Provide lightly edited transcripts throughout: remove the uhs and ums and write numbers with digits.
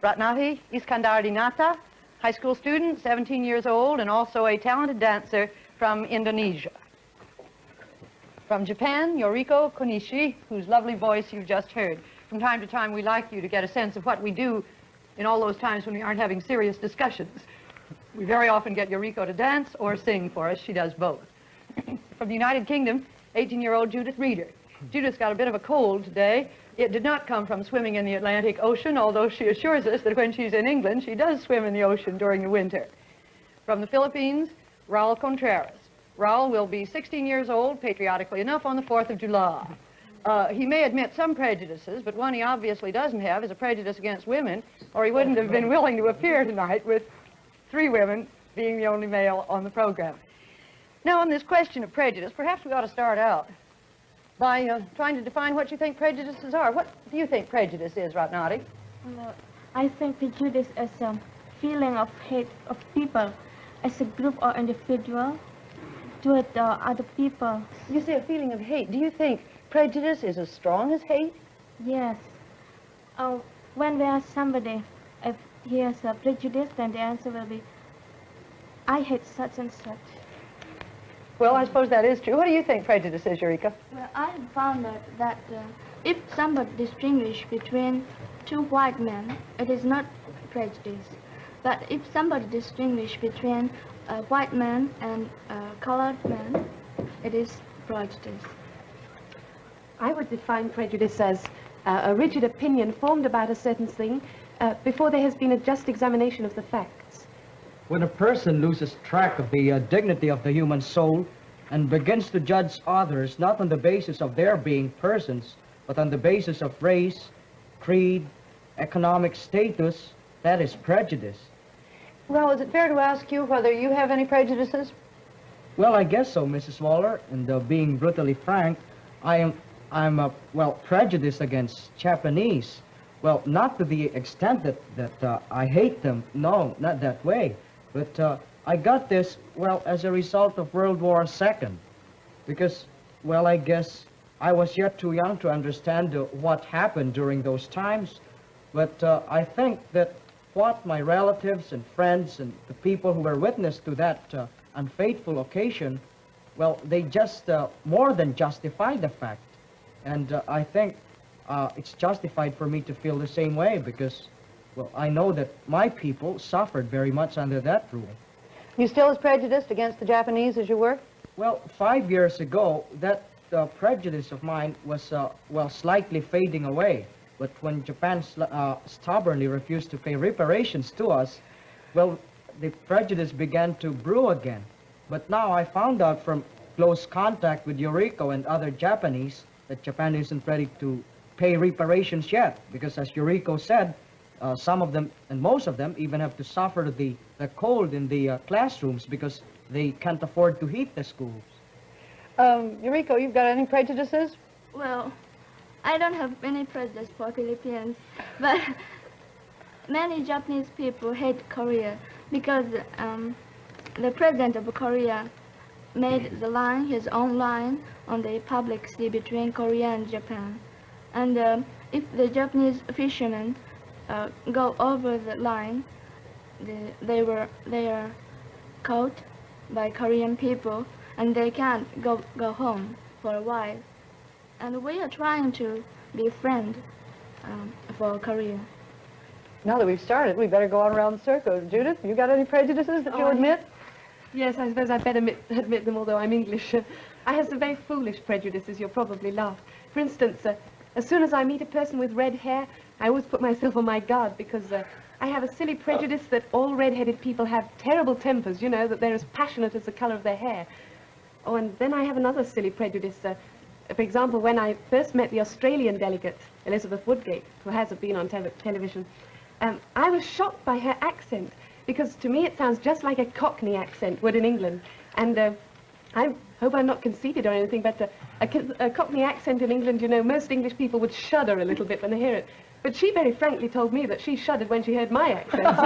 Ratnati Iskandardinata, high school student, 17 years old, and also a talented dancer from Indonesia. From Japan, Yoriko Konishi, whose lovely voice you've just heard. From time to time, we like you to get a sense of what we do in all those times when we aren't having serious discussions. We very often get Yoriko to dance or sing for us. She does both. From the United Kingdom, 18-year-old Judith Reeder. Judith's got a bit of a cold today. It did not come from swimming in the Atlantic Ocean, although she assures us that when she's in England, she does swim in the ocean during the winter. From the Philippines, Raul Contreras. Raul will be 16 years old, patriotically enough, on the 4th of July. He may admit some prejudices, but one he obviously doesn't have is a prejudice against women, or he wouldn't have been willing to appear tonight with 3 women being the only male on the program. Now, on this question of prejudice, perhaps we ought to start out by trying to define what you think prejudices are. What do you think prejudice is, Ratnati? Well, I think prejudice is a feeling of hate of people as a group or individual toward other people. You say a feeling of hate. Do you think prejudice is as strong as hate? Yes. When we ask somebody if he has a prejudice, then the answer will be, I hate such and such. Well, I suppose that is true. What do you think prejudice is, Eureka? Well, I have found out that if somebody distinguishes between 2 white men, it is not prejudice. But if somebody distinguishes between a white man and a colored man, it is prejudice. I would define prejudice as a rigid opinion formed about a certain thing before there has been a just examination of the facts. When a person loses track of the dignity of the human soul and begins to judge others not on the basis of their being persons, but on the basis of race, creed, economic status, that is prejudice. Well, is it fair to ask you whether you have any prejudices? Well, I guess so, Mrs. Waller, and being brutally frank, I'm prejudiced against Japanese. Well, not to the extent that I hate them, no, not that way. But I got this, well, as a result of World War II. Because, well, I guess I was yet too young to understand what happened during those times. But I think that what my relatives and friends and the people who were witness to that unfaithful occasion, well, they just more than justified the fact. And I think it's justified for me to feel the same way because, well, I know that my people suffered very much under that rule. You still as prejudiced against the Japanese as you were? Well, 5 years ago, that prejudice of mine was, well, slightly fading away. But when Japan stubbornly refused to pay reparations to us, well, the prejudice began to brew again. But now I found out from close contact with Yoriko and other Japanese that Japan isn't ready to pay reparations yet, because as Yoriko said, some of them, and most of them, even have to suffer the cold in the classrooms because they can't afford to heat the schools. Yoriko, you've got any prejudices? Well, I don't have any prejudice for Philippines, but many Japanese people hate Korea because the president of Korea made the line, his own line, on the public sea between Korea and Japan. And if the Japanese fishermen go over the line, they are caught by Korean people, and they can't go home for a while. And we are trying to be friends for Korea. Now that we've started, we better go on around the circle. Judith, you got any prejudices that you admit? Yes, I suppose I'd better admit them, although I'm English. I have some very foolish prejudices, you'll probably laugh. For instance, as soon as I meet a person with red hair, I always put myself on my guard because I have a silly prejudice that all red-headed people have terrible tempers, you know, that they're as passionate as the color of their hair. Oh, and then I have another silly prejudice. For example, when I first met the Australian delegate, Elizabeth Woodgate, who has been on television, I was shocked by her accent, because to me it sounds just like a Cockney accent would in England. And I hope I'm not conceited or anything, but a Cockney accent in England, you know, most English people would shudder a little bit when they hear it. But she very frankly told me that she shuddered when she heard my accent. So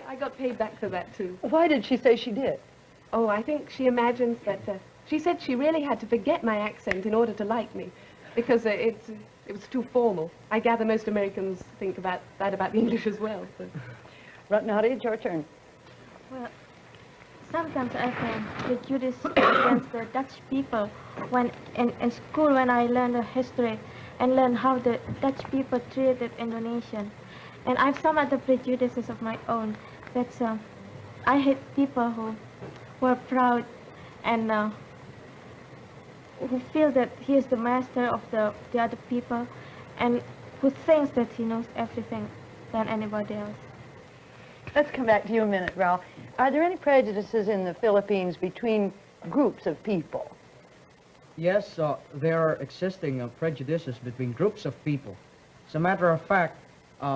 I got paid back for that, too. Why did she say she did? Oh, I think she imagines that... she said she really had to forget my accent in order to like me, because it was too formal. I gather most Americans think about that about the English as well. So. Ratnati, it's your turn. Well, sometimes I feel prejudice against the Dutch people when in school when I learned the history and learned how the Dutch people treated Indonesian. And I have some other prejudices of my own. That's I hate people who are proud and who feel that he is the master of the other people and who thinks that he knows everything than anybody else. Let's come back to you a minute, Ralph. Are there any prejudices in the Philippines between groups of people? Yes, there are existing prejudices between groups of people. As a matter of fact,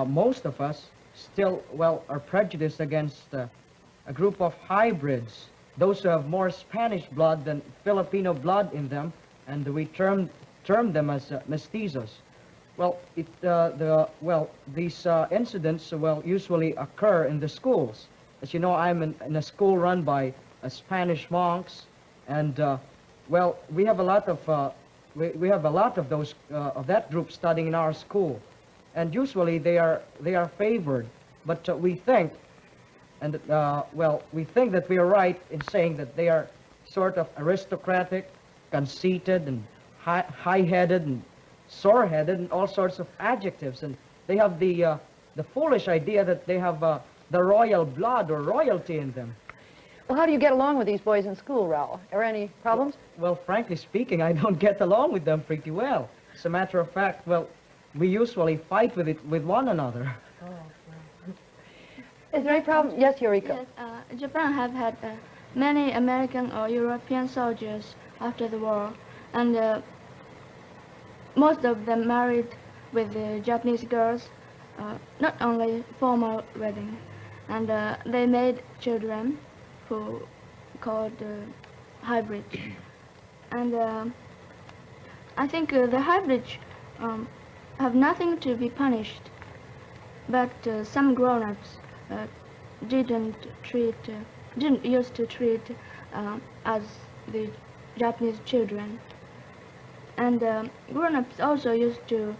most of us still, well, are prejudiced against a group of hybrids, those who have more Spanish blood than Filipino blood in them, and we term them as mestizos. Well, these incidents, usually occur in the schools. As you know, I'm in a school run by Spanish monks, and we have a lot of we have a lot of those of that group studying in our school, and usually they are favored. But we think, and we think that we are right in saying that they are sort of aristocratic, conceited, and high-headed, and sore-headed, and all sorts of adjectives, and they have the foolish idea that they have the royal blood or royalty in them. Well, how do you get along with these boys in school, Raul? Are there any problems? Well, frankly speaking, I don't get along with them pretty well. As a matter of fact, we usually fight with one another. Is there any problem? Yes, Eureka. Yes, Japan have had many American or European soldiers after the war, and most of them married with Japanese girls, not only formal wedding, and they made children who called hybrids. And I think the hybrids have nothing to be punished, but some grown-ups didn't used to treat as the Japanese children. And grown-ups also used to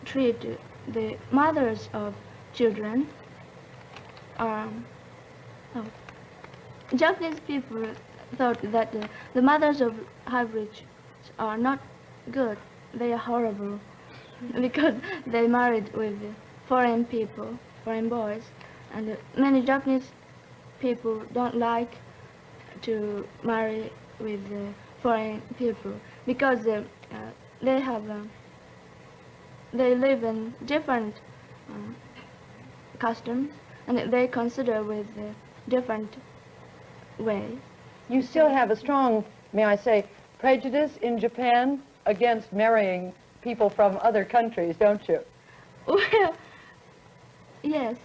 treat the mothers of children. Japanese people thought that the mothers of hybrids are not good. They are horrible because they married with foreign people, foreign boys, and many Japanese people don't like to marry with foreign people because they live in different customs, and they consider with different ways. You still have a strong, may I say, prejudice in Japan against marrying people from other countries, don't you? Well, yes.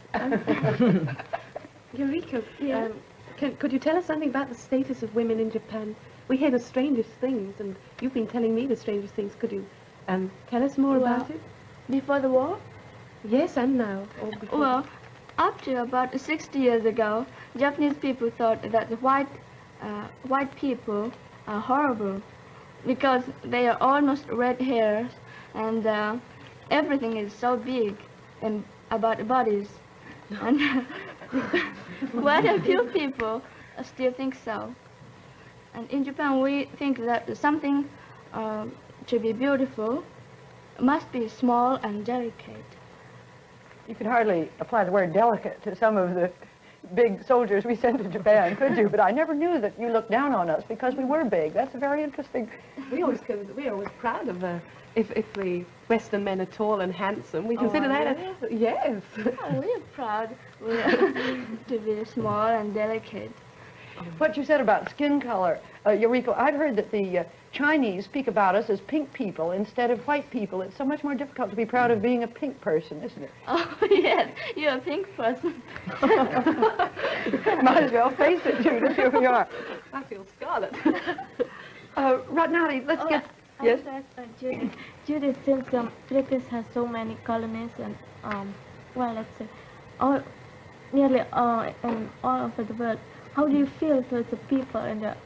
Eureka, Yeah. Could you tell us something about the status of women in Japan? We hear the strangest things, and you've been telling me the strangest things. Could you tell us more about it? Before the war? Yes, and now. Or before. Well, up to about 60 years ago, Japanese people thought that the white people are horrible because they are almost red hairs, and everything is so big and about bodies. And quite a few people still think so. And in Japan, we think that something to be beautiful must be small and delicate. You could hardly apply the word delicate to some of the big soldiers we sent to Japan, could you? But I never knew that you looked down on us because we were big. That's a very interesting. We're always proud of if the Western men are tall and handsome. We consider that yes. Oh, we're proud to be small and delicate. What you said about skin color, Eureka, I've heard that the Chinese speak about us as pink people instead of white people. It's so much more difficult to be proud of being a pink person, isn't it? Oh, yes, you're a pink person. Might as well face it, Judith. Here we are. I feel scarlet. Ratnati, let's get... Yes? Judith, since British has so many colonies and, let's say, nearly all over the world, how do you feel towards the people in the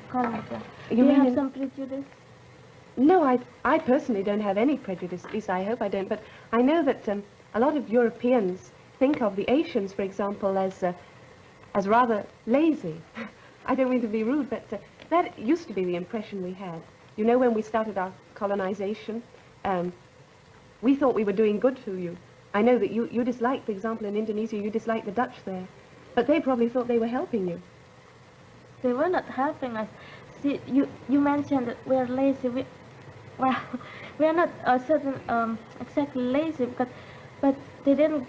colonies? Do you have some prejudice? No, I personally don't have any prejudice, at least I hope I don't, but I know that a lot of Europeans think of the Asians, for example, as rather lazy. I don't mean to be rude, but that used to be the impression we had. You know, when we started our colonization, we thought we were doing good for you. I know that you disliked, for example, in Indonesia, you disliked the Dutch there, but they probably thought they were helping you. They were not helping us. See, you mentioned that we are lazy. Well, we are not exactly lazy, but they didn't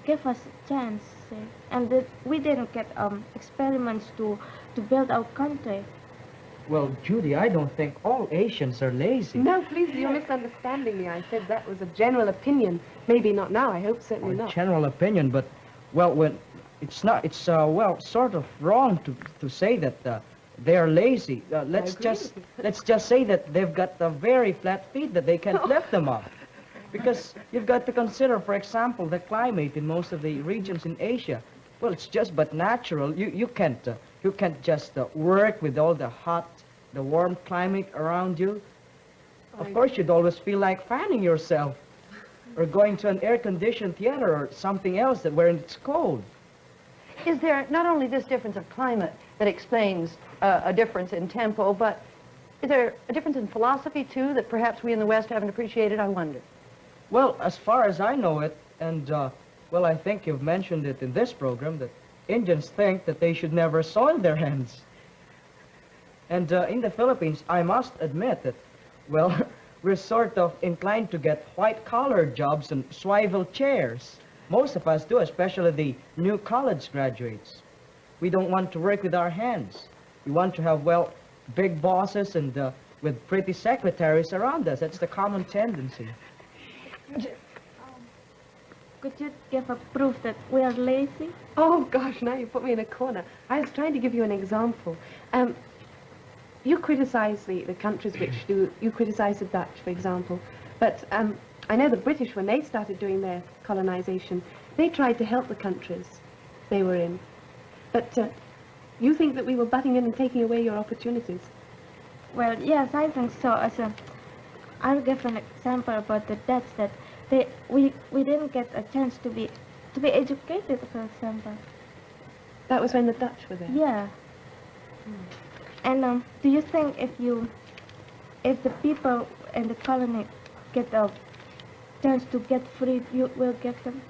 give us a chance, see? And we didn't get experiments to build our country. Well, Judy, I don't think all Asians are lazy. No, please, you're misunderstanding me. I said that was a general opinion. Maybe not now, I hope certainly not. General opinion, but, well, when it's not, it's, well, sort of wrong to say that they are lazy. Let's just say that they've got very flat feet that they can't lift them up. Because you've got to consider, for example, the climate in most of the regions in Asia. Well, it's just but natural. You can't just work with all the warm climate around you. Of course, you'd always feel like fanning yourself, or going to an air-conditioned theater or something else where it's cold. Is there not only this difference of climate that explains a difference in tempo, but is there a difference in philosophy, too, that perhaps we in the West haven't appreciated, I wonder? Well, as far as I know it, and, well, I think you've mentioned it in this program, that Indians think that they should never soil their hands. And in the Philippines, I must admit that, well, we're sort of inclined to get white-collar jobs and swivel chairs. Most of us do, especially the new college graduates. We don't want to work with our hands. We want to have, well, big bosses and with pretty secretaries around us. That's the common tendency. Could you give a proof that we are lazy? Oh, gosh, now you put me in a corner. I was trying to give you an example. You criticize the countries which do, you criticize the Dutch, for example, but I know the British, when they started doing their colonization, they tried to help the countries they were in. But you think that we were butting in and taking away your opportunities? Well, yes, I think so. I'll give an example about the Dutch, that we didn't get a chance to be educated, for example. That was when the Dutch were there? Yeah. And do you think if the people in the colony get a chance to get free, you will give them?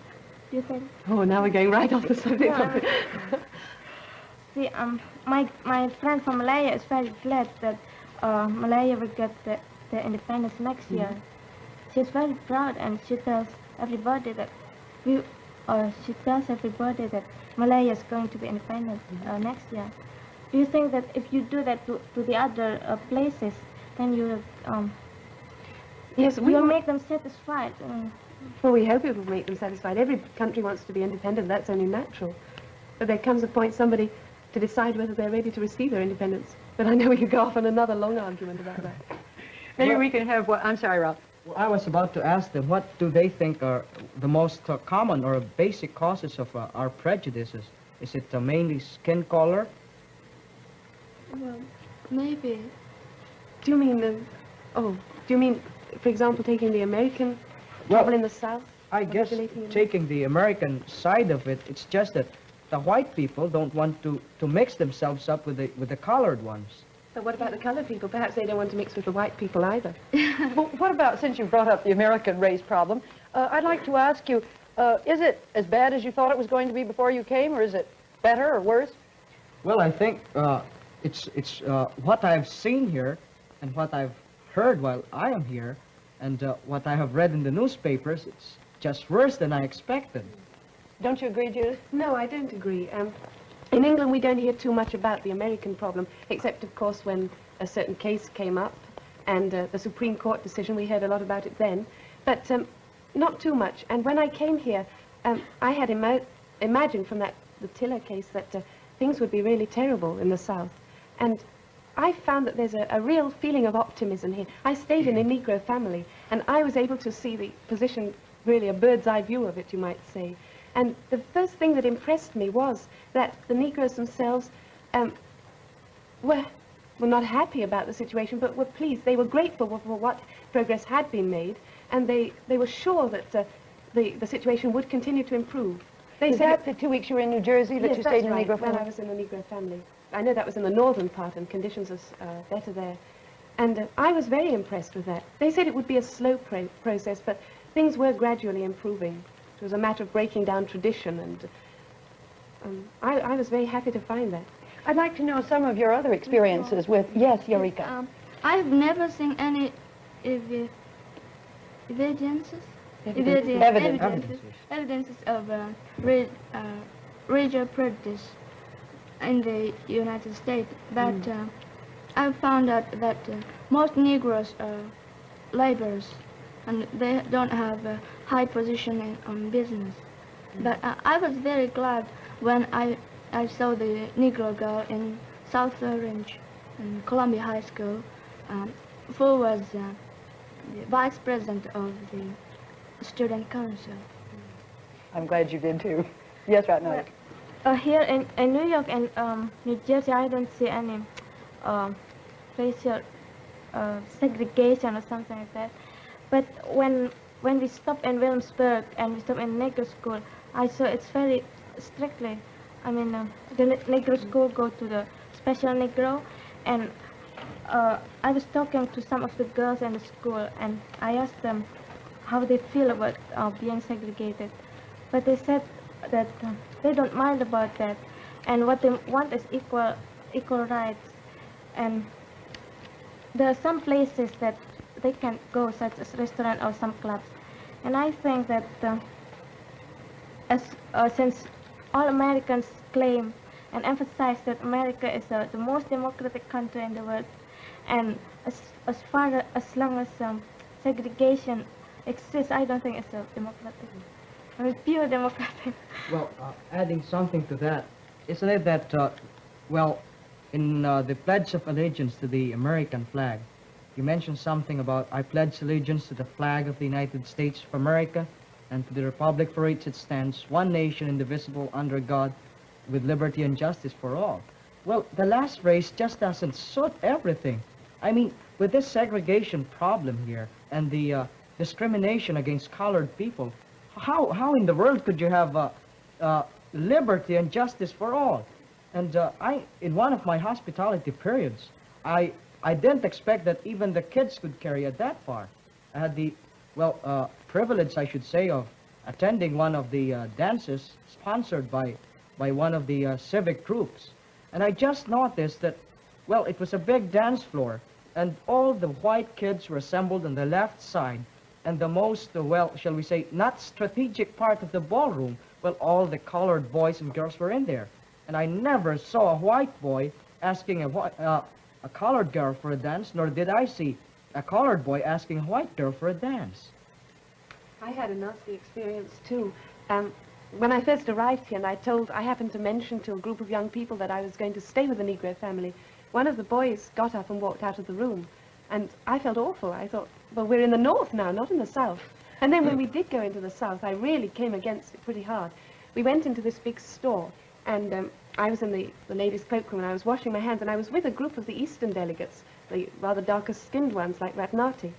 Do you think? Oh, now we're going right off the subject. Yeah. See, my friend from Malaya is very glad that Malaya will get the independence next year. She's very proud, and she tells everybody that Malaya is going to be independent next year. Do you think that if you do that to the other places, then you will yes, you'll make them satisfied? Well, we hope it will make them satisfied. Every country wants to be independent. That's only natural. But there comes a point somebody to decide whether they're ready to receive their independence. But I know we could go off on another long argument about that. Maybe we can have what... I'm sorry, Ralph. Well, I was about to ask them, what do they think are the most common or basic causes of our prejudices? Is it mainly skin color? Well, maybe. Do you mean for example, taking the American trouble in the South? I guess taking the American side of it, it's just that the white people don't want to mix themselves up with the colored ones. But what about the colored people? Perhaps they don't want to mix with the white people either. Well, what about, since you brought up the American race problem, I'd like to ask you, is it as bad as you thought it was going to be before you came, or is it better or worse? Well, I think it's what I've seen here and what I've heard while I am here and what I have read in the newspapers, it's just worse than I expected. Don't you agree, Judith? No, I don't agree. In England, we don't hear too much about the American problem, except, of course, when a certain case came up and the Supreme Court decision, we heard a lot about it then, but not too much. And when I came here, I had imagined from the Tiller case that things would be really terrible in the South. And I found that there's a real feeling of optimism here. I stayed in a Negro family, and I was able to see the position, really a bird's eye view of it, you might say. And the first thing that impressed me was that the Negroes themselves were were not happy about the situation, but were pleased. They were grateful for what progress had been made, and they were sure that the situation would continue to improve. They Is said that the 2 weeks you were in New Jersey that yes, you that's stayed in the right, Negro when I family? was in the Negro family. I know that was in the northern part, and conditions are better there. And I was very impressed with that. They said it would be a slow process, but things were gradually improving. It was a matter of breaking down tradition, and I was very happy to find that. I'd like to know some of your other experiences with, yes, Eureka. I've never seen any evidences of racial prejudice in the United States, but I found out that most Negroes are laborers, and they don't have a high position on business. But I was very glad when I saw the Negro girl in South Orange, in Columbia High School, who was the vice president of the student council. I'm glad you did too. Yes, Ratnati. Here in New York and New Jersey, I don't see any racial segregation or something like that. But when we stop in Williamsburg and we stop in Negro school, I saw it's very strictly. I mean, the Negro school go to the special Negro, and I was talking to some of the girls in the school, and I asked them how they feel about being segregated. But they said that they don't mind about that, and what they want is equal rights. And there are some places that they can go, such as restaurant or some clubs. And I think that since all Americans claim and emphasize that America is the most democratic country in the world, and as long as segregation exists, I don't think it's a democratic. I mean, pure democratic. Well, adding something to that, isn't it that, well, in the Pledge of Allegiance to the American flag, you mentioned something about, I pledge allegiance to the flag of the United States of America and to the republic for which it stands, one nation indivisible under God, with liberty and justice for all. Well, the last phrase just doesn't suit everything. I mean, with this segregation problem here and the discrimination against colored people, how in the world could you have liberty and justice for all? And in one of my hospitality periods, I didn't expect that even the kids could carry it that far. I had the, well, privilege, I should say, of attending one of the dances sponsored by one of the civic groups. And I just noticed that, well, it was a big dance floor, and all the white kids were assembled on the left side, and the most, well, shall we say, not strategic part of the ballroom, well, all the colored boys and girls were in there. And I never saw a white boy asking a colored girl for a dance, nor did I see a colored boy asking a white girl for a dance. I had a nasty experience too. When I first arrived here, and I happened to mention to a group of young people that I was going to stay with the Negro family, one of the boys got up and walked out of the room. And I felt awful. I thought, well, we're in the north now, not in the south. And then when we did go into the south, I really came against it pretty hard. We went into this big store, and I was in the ladies' cloakroom, and I was washing my hands, and I was with a group of the eastern delegates, the rather darker-skinned ones like Ratnati.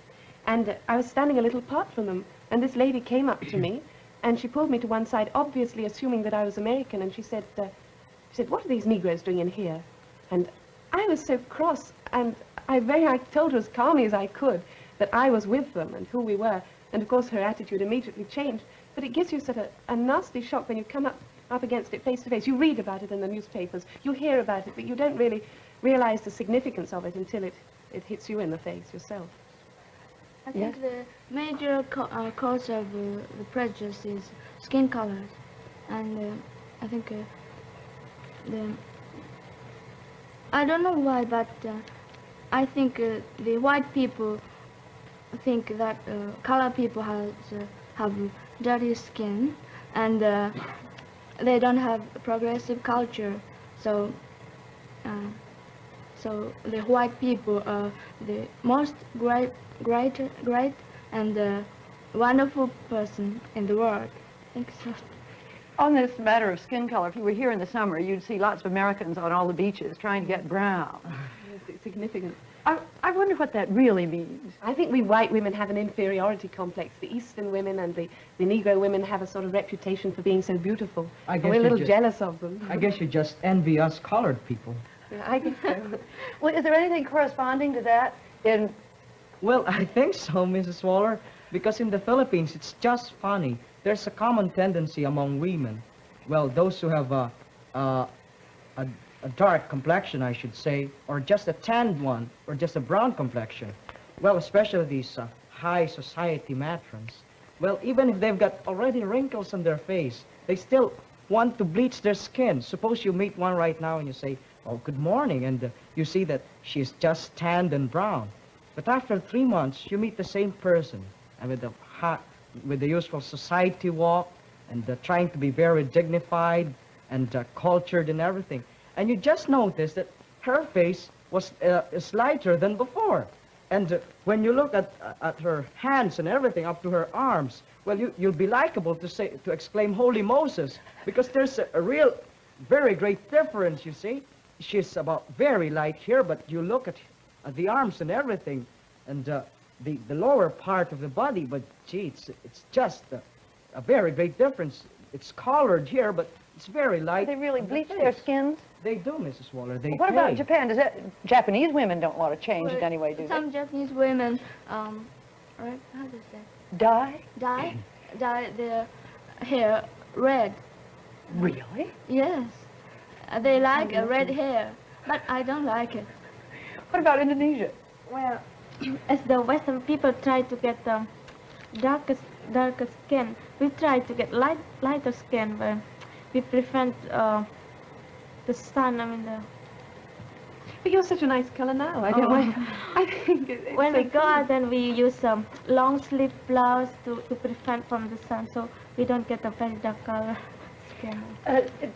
And I was standing a little apart from them, and this lady came up to me, and she pulled me to one side, obviously assuming that I was American, and she said, what are these Negroes doing in here? And I was so cross, and I told her as calmly as I could that I was with them and who we were, and of course her attitude immediately changed. But it gives you such a nasty shock when you come up against it face to face. You read about it in the newspapers, you hear about it, but you don't really realize the significance of it until it hits you in the face yourself. I think the major cause of the prejudice is skin color, and I think I don't know why, but I think the white people think that colored people have dirty skin, and they don't have progressive culture, so the white people are the most great and wonderful person in the world. I think so. On this matter of skin color, if you were here in the summer, you'd see lots of Americans on all the beaches trying to get brown. significant. I wonder what that really means. I think we white women have an inferiority complex. The Eastern women and the Negro women have a sort of reputation for being so beautiful. I And guess we're a you little just- jealous of them. I guess you just envy us colored people. Yeah, I guess so. Well, is there anything corresponding to that in... Well, I think so, Mrs. Waller, because in the Philippines, it's just funny. There's a common tendency among women, well, those who have a dark complexion, I should say, or just a tanned one, or just a brown complexion. Well, especially these high society matrons. Well, even if they've got already wrinkles on their face, they still want to bleach their skin. Suppose you meet one right now and you say, oh, good morning, and you see that she's just tanned and brown. But after 3 months, you meet the same person, and with the usual society walk, and trying to be very dignified and cultured and everything. And you just notice that her face was is lighter than before. And when you look at her hands and everything up to her arms, well, you'll be likable to exclaim, Holy Moses, because there's a real, very great difference, you see. She's about very light here, but you look at the arms and everything, and the lower part of the body, but gee, it's just a very great difference. It's colored here, but it's very light. They really on the bleach face. their skins? They do, Mrs. Waller. They What about pay. Japan? Japanese women don't want to change in Well, any way, do Some Japanese women, right, how do you say? they? Dye? Dye their hair red. Really? Yes. They like a red hair, but I don't like it. What about Indonesia? Well, as the Western people try to get the darker skin, we try to get lighter skin, but we prevent the sun. I mean, But you're such a nice color now. I don't mind. I think it's when so we go pretty. out, then we use long sleeve blouse to prevent from the sun, so we don't get a very dark color skin.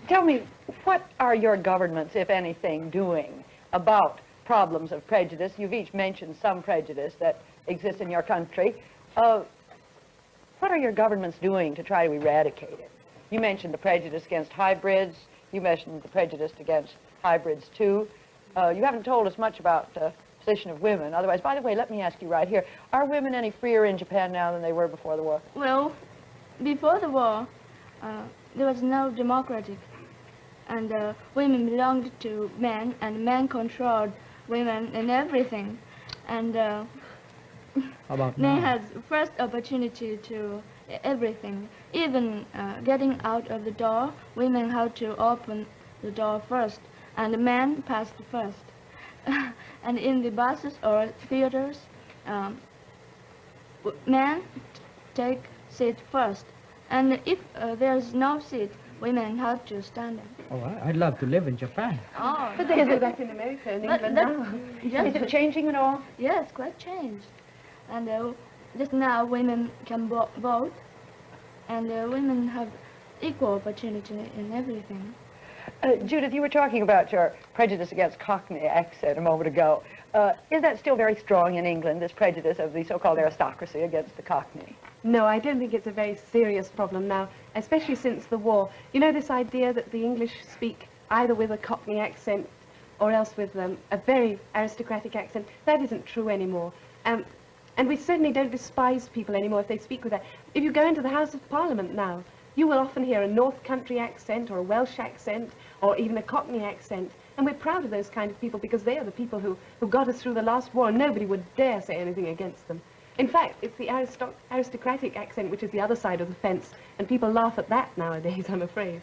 Tell me, what are your governments, if anything, doing about problems of prejudice? You've each mentioned some prejudice that exists in your country. What are your governments doing to try to eradicate it? You mentioned the prejudice against hybrids. You mentioned the prejudice against hybrids, too. You haven't told us much about the position of women. Otherwise, by the way, let me ask you right here, are women any freer in Japan now than they were before the war? Well, before the war, there was no democratic, and women belonged to men, and men controlled women in everything, and How about men now? had first opportunity to everything. Even getting out of the door, women had to open the door first, and the men passed first. And in the buses or theaters, men take seat first. And if there's no seat, women have to stand up. Oh, I'd love to live in Japan. Oh, But they do that in America and But England that- now. Is it changing at all? yes, quite changed. And just now women can vote, and women have equal opportunity in everything. Judith, you were talking about your prejudice against Cockney accent a moment ago. Is that still very strong in England, this prejudice of the so-called aristocracy against the Cockney? No, I don't think it's a very serious problem now, especially since the war. You know, this idea that the English speak either with a Cockney accent or else with a very aristocratic accent, that isn't true anymore. And we certainly don't despise people anymore if they speak with that. If you go into the House of Parliament now, you will often hear a North Country accent or a Welsh accent or even a Cockney accent. And we're proud of those kind of people because they are the people who got us through the last war, and nobody would dare say anything against them. In fact, it's the aristocratic accent which is the other side of the fence, and people laugh at that nowadays, I'm afraid.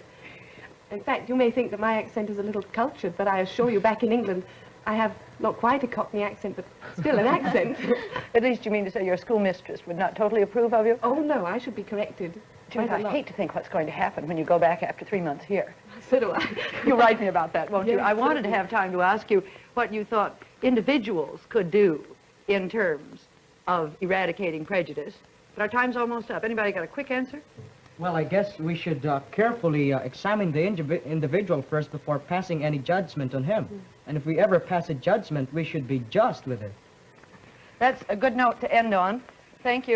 In fact, you may think that my accent is a little cultured, but I assure you back in England, I have not quite a Cockney accent, but still an accent. At least you mean to say your schoolmistress would not totally approve of you? Oh, no, I should be corrected. Judith, Quite a I lot. hate to think what's going to happen when you go back after 3 months here. So do I. You'll write me about that, won't you? Yes, I wanted to certainly. have time to ask you what you thought individuals could do in terms of eradicating prejudice. But our time's almost up. Anybody got a quick answer? Well, I guess we should carefully examine the individual first before passing any judgment on him. And if we ever pass a judgment, we should be just with it. That's a good note to end on. Thank you.